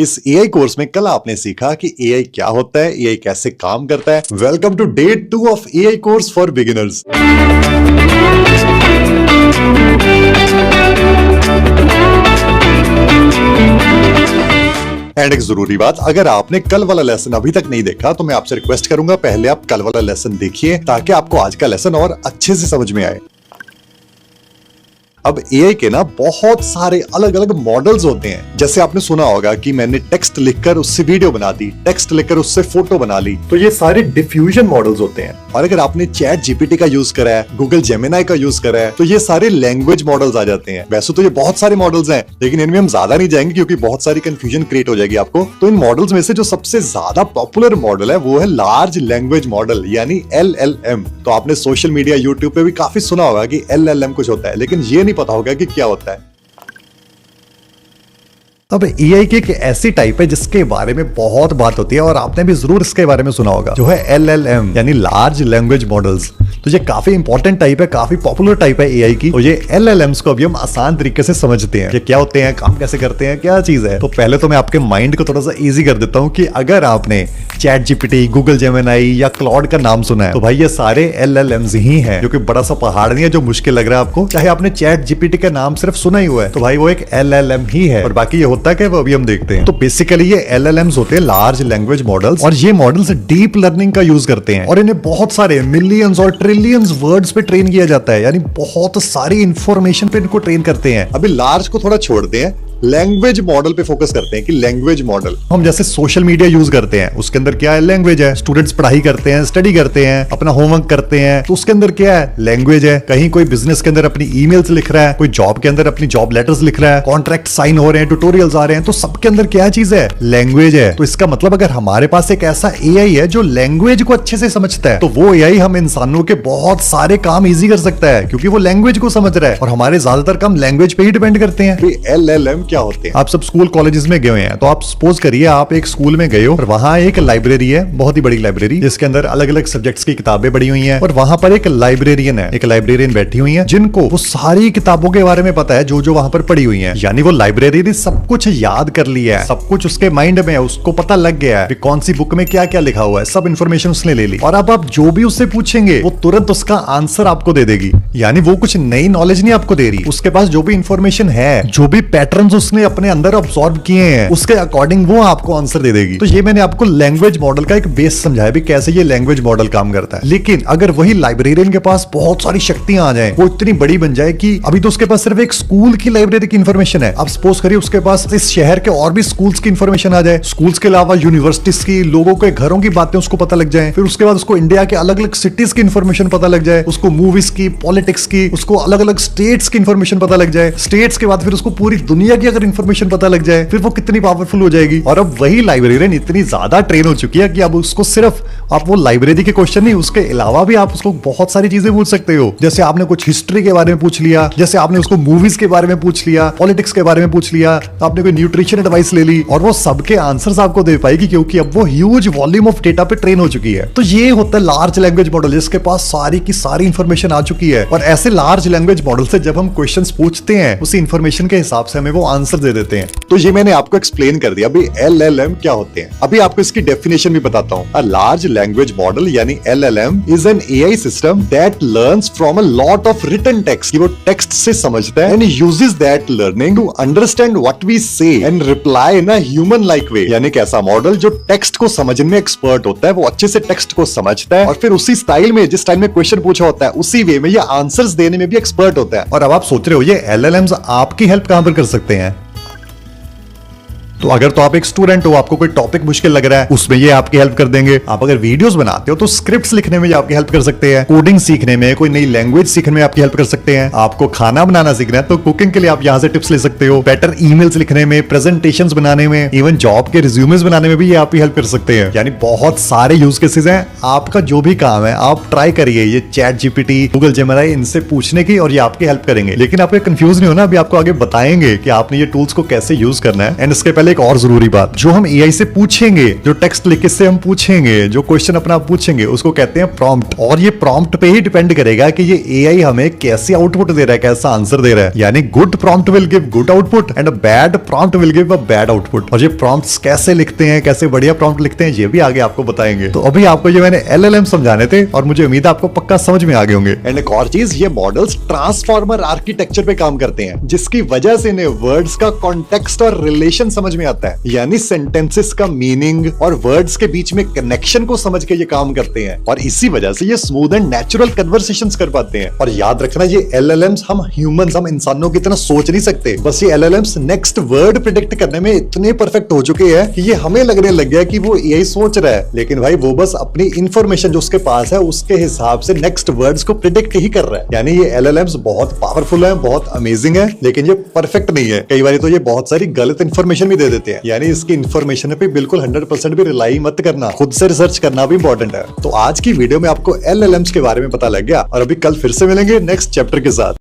इस AI course में कल आपने सीखा कि एआई क्या होता है, एआई कैसे काम करता है। Welcome to day 2 of AI course for beginners. And एक जरूरी बात, अगर आपने कल वाला लेसन अभी तक नहीं देखा तो मैं आपसे रिक्वेस्ट करूंगा पहले आप कल वाला लेसन देखिए ताकि आपको आज का लेसन और अच्छे से समझ में आए। अब एआई के ना बहुत सारे अलग अलग मॉडल्स होते हैं। जैसे आपने सुना होगा कि मैंने टेक्स्ट लिखकर उससे वीडियो बना दी, टेक्स्ट लिखकर उससे फोटो बना ली, तो ये सारे डिफ्यूजन मॉडल्स होते हैं। और अगर आपने चैट जीपीटी का यूज करा है, गूगल जेमिनाई का यूज करा है, तो ये सारे लैंग्वेज मॉडल्स आ जाते हैं। वैसे तो ये बहुत सारे मॉडल्स हैं, लेकिन इनमें हम ज्यादा नहीं जाएंगे क्योंकि बहुत सारी कंफ्यूजन क्रिएट हो जाएगी आपको। तो इन मॉडल्स में से जो सबसे ज्यादा पॉपुलर मॉडल है वो है लार्ज लैंग्वेज मॉडल यानी LLM। तो आपने सोशल मीडिया, यूट्यूब पे भी काफी सुना होगा कि LLM कुछ होता है, लेकिन ये नहीं पता होगा कि क्या होता है। अब एआई की एक ऐसी टाइप है जिसके बारे में बहुत बात होती है और आपने भी जरूर इसके बारे में सुना होगा, जो है LLM यानी लार्ज लैंग्वेज मॉडल्स। तो ये काफी इंपॉर्टेंट टाइप है, काफी पॉपुलर टाइप है एआई की। और ये LLMs को अभी हम आसान तरीके से समझते हैं, ये क्या होते हैं, काम कैसे करते हैं, क्या चीज है। तो पहले तो मैं आपके माइंड को थोड़ा सा इजी कर देता हूँ कि अगर आपने चैट जीपीटी, गूगल जेमिनाई या क्लॉड का नाम सुना है तो भाई ये सारे LLMs ही हैं, जो कि बड़ा सा पहाड़ नहीं है जो मुश्किल लग रहा है आपको। चाहे आपने चैट जीपीटी का नाम सिर्फ सुना ही हुआ है तो भाई वो एक LLM ही है। और बाकी ये होता है वो अभी हम देखते हैं। तो बेसिकली ये LLMs होते हैं लार्ज लैंग्वेज मॉडल्स, और ये मॉडल्स डीप लर्निंग का यूज करते हैं और इन्हें बहुत सारे मिलियंस और ट्रिलियंस वर्ड्स पे ट्रेन किया जाता है, यानी बहुत सारी इंफॉर्मेशन पे इनको ट्रेन करते हैं। अभी लार्ज को थोड़ा छोड़ते हैं, लैंग्वेज मॉडल पे फोकस करते हैं कि लैंग्वेज मॉडल हम जैसे सोशल मीडिया यूज करते हैं, उसके अंदर क्या है, लैंग्वेज है। स्टूडेंट्स पढ़ाई करते हैं, स्टडी करते हैं, अपना होमवर्क करते हैं, तो उसके अंदर क्या है, लैंग्वेज है। कहीं कोई बिजनेस के अंदर अपनी ईमेल्स लिख रहा है, कोई जॉब के अंदर अपनी जॉब लेटर्स लिख रहा है, कॉन्ट्रैक्ट साइन हो रहे हैं, ट्यूटोरियल्स आ रहे हैं, तो सबके अंदर क्या चीज है, लैंग्वेज है। तो इसका मतलब अगर हमारे पास एक ऐसा एआई है जो लैंग्वेज को अच्छे से समझता है, तो वो एआई हम इंसानों के बहुत सारे काम इजी कर सकता है क्योंकि वो लैंग्वेज को समझ रहा है। और हमारे ज्यादातर काम लैंग्वेज पे ही डिपेंड करते हैं। LLM क्या होते हैं? आप सब स्कूल कॉलेजेस में गए हुए हैं, तो आप सपोज करिए आप एक स्कूल में गए हो और वहां एक लाइब्रेरी है, बहुत ही बड़ी लाइब्रेरी, जिसके अंदर अलग अलग सब्जेक्ट्स की किताबें पड़ी हुई हैं। और वहां पर एक लाइब्रेरियन है, एक लाइब्रेरियन बैठी हुई है जिनको वो सारी किताबों के बारे में पता है जो जो वहां पर पड़ी हुई है। यानी वो लाइब्रेरी ने सब कुछ याद कर लिया है, सब कुछ उसके माइंड में है, उसको पता लग गया है कौन सी बुक में क्या क्या लिखा हुआ है, सब इन्फॉर्मेशन उसने ले ली। और अब आप जो भी उससे पूछेंगे वो तुरंत उसका आंसर आपको दे देगी। यानी वो कुछ नई नॉलेज नहीं आपको दे रही, उसके पास जो भी इंफॉर्मेशन है, जो भी पैटर्न्स उसने अपने अंदर ऑब्जॉर्व किए हैं, उसके अकॉर्डिंग वो आपको आंसर दे देगी। तो ये मैंने आपको लैंग्वेज मॉडल का एक बेस समझाया भी कैसे ये लैंग्वेज मॉडल काम करता है। लेकिन अगर वही लाइब्रेरियन के पास बहुत सारी शक्तियां आ जाएं, वो इतनी बड़ी बन जाए कि अभी तो उसके पास सिर्फ एक स्कूल की लाइब्रेरी की इंफॉर्मेशन है, अब सपोज करिए उसके पास इस शहर के और भी स्कूल्स की इंफॉर्मेशन आ जाए, स्कूल्स के अलावा यूनिवर्सिटीज की, लोगों के घरों की बातें उसको पता लग जाए, फिर उसके बाद उसको इंडिया के अलग अलग सिटीज की इंफॉर्मेशन पता लग जाए, उसको मूवीज की, पॉलिटिक्स की, उसको अलग अलग स्टेट्स की इंफॉर्मेशन पता लग जाए, स्टेट्स के बाद फिर उसको पूरी दुनिया की अगर इंफॉर्मेशन पता लग जाए, फिर वो कितनी पावरफुल हो जाएगी। और अब वही लाइब्रेरियन इतनी ज्यादा ट्रेन हो चुकी है कि अब उसको सिर्फ आप वो लाइब्रेरी के क्वेश्चन नहीं, उसके अलावा भी आप उसको बहुत सारी चीजें पूछ सकते हो। जैसे आपने कुछ हिस्ट्री के बारे में पूछ लिया, जैसे आपने उसको मूवीज के बारे में पूछ लिया, पॉलिटिक्स के बारे में पूछ लिया, आपने कोई न्यूट्रिशन एडवाइस ले ली, और वो सबके आंसर्स आपको दे पाएगी क्योंकि अब वो ह्यूज वॉल्यूम ऑफ डेटा पे ट्रेन हो चुकी है। तो ये होता है लार्ज लैंग्वेज मॉडल, जिसके पास सारी की सारी इंफॉर्मेशन आ चुकी है। और ऐसे लार्ज लैंग्वेज मॉडल से जब हम क्वेश्चंस पूछते हैं, उसी इंफॉर्मेशन के हिसाब से हमें वो आंसर दे देते हैं। तो ये मैंने आपको एक्सप्लेन कर दिया अभी LLM क्या होते हैं। अभी आपको इसकी डेफिनेशन भी बताता हूँ। अ लार्ज लैंग्वेज मॉडल यानी LLM is an AI system that learns from a lot of written text. वो टेक्स्ट से समझता है and uses that learning to understand what we say and reply in a human like way. यानी कैसा model जो text को समझने में एक्सपर्ट होता है, वो अच्छे से टेक्स्ट को समझता है और फिर उसी स्टाइल में, जिस स्टाइल में क्वेश्चन पूछा होता है, उसी वे में ये आंसर्स देने में भी एक्सपर्ट होता है। और अब आप सोच रहे हो ये LLMs आपकी हेल्प कहां पर कर सकते हैं? तो अगर तो आप एक स्टूडेंट हो, आपको कोई टॉपिक मुश्किल लग रहा है, उसमें ये आपकी हेल्प कर देंगे। आप अगर वीडियोस बनाते हो तो स्क्रिप्ट्स लिखने में ये आपकी हेल्प कर सकते हैं, कोडिंग सीखने में, कोई नई लैंग्वेज सीखने में आपकी हेल्प कर सकते हैं। आपको खाना बनाना सीखना है तो कुकिंग के लिए आप यहाँ से टिप्स ले सकते हो, बेटर ईमेल्स लिखने में, प्रेजेंटेशंस बनाने में, इवन जॉब के रिज्यूमेस बनाने में भी ये आपकी हेल्प कर सकते हैं। यानी बहुत सारे यूज केसेस हैं। आपका जो भी काम है आप ट्राई करिए ये चैट जीपीटी, गूगल जेमिनाई, इनसे पूछने की, और ये आपकी हेल्प करेंगे। लेकिन आपको कंफ्यूज नहीं होना, अभी आपको आगे बताएंगे कि आपने ये टूल्स को कैसे यूज करना है। एंड इसके पहले एक और जरूरी बात, जो हम एआई से पूछेंगे, जो टेक्स्ट लिख के से हम पूछेंगे, जो क्वेश्चन अपना पूछेंगे, उसको कहते हैं प्रॉम्प्ट। और ये प्रॉम्प्ट पे ही डिपेंड करेगा कि ये एआई हमें कैसे आउटपुट दे रहा है, कैसा आंसर दे रहा है। यानी good prompt will give good output and bad prompt will give a bad output. और ये प्रॉम्प्ट्स कैसे लिखते हैं, कैसे बढ़िया प्रॉम्प्ट लिखते हैं, ये भी आगे आपको बताएंगे। तो अभी आपको ये मैंने एलएलएम समझाने थे और मुझे उम्मीद है आपको पक्का समझ में आ गए होंगे। एंड एक और चीज, ये मॉडल्स ट्रांसफॉर्मर आर्किटेक्चर पे काम करते हैं, जिसकी वजह से इन्हें वर्ड्स का कॉन्टेक्स्ट और रिलेशन समझ में आता है। यानी सेंटेंसेस का मीनिंग और वर्ड्स के बीच में कनेक्शन को समझ के ये काम करते हैं, और इसी वजह से ये स्मूथ एंड नेचुरल कन्वर्सेशंस कर पाते हैं। और याद रखना, ये एलएलएम्स हम ह्यूमंस, हम इंसानों की तरह सोच नहीं सकते। बस ये एलएलएम्स नेक्स्ट वर्ड प्रेडिक्ट करने में इतने परफेक्ट हो चुके हैं कि ये हमें लगने लग गया कि वो एआई सोच रहा है, लेकिन भाई वो बस अपनी इंफॉर्मेशन जो उसके पास है उसके हिसाब से नेक्स्ट वर्ड्स को प्रेडिक्ट ही कर रहा है। यानी ये एलएलएम्स बहुत पावरफुल है, बहुत अमेजिंग है, लेकिन ये परफेक्ट नहीं है। कई बार तो ये बहुत सारी गलत इंफॉर्मेशन भी दे देते हैं। यानी इसकी इंफॉर्मेशन पे बिल्कुल 100% भी रिलाई मत करना, खुद से रिसर्च करना भी इंपॉर्टेंट है। तो आज की वीडियो में आपको एलएलएम्स के बारे में पता लग गया, और अभी कल फिर से मिलेंगे नेक्स्ट चैप्टर के साथ।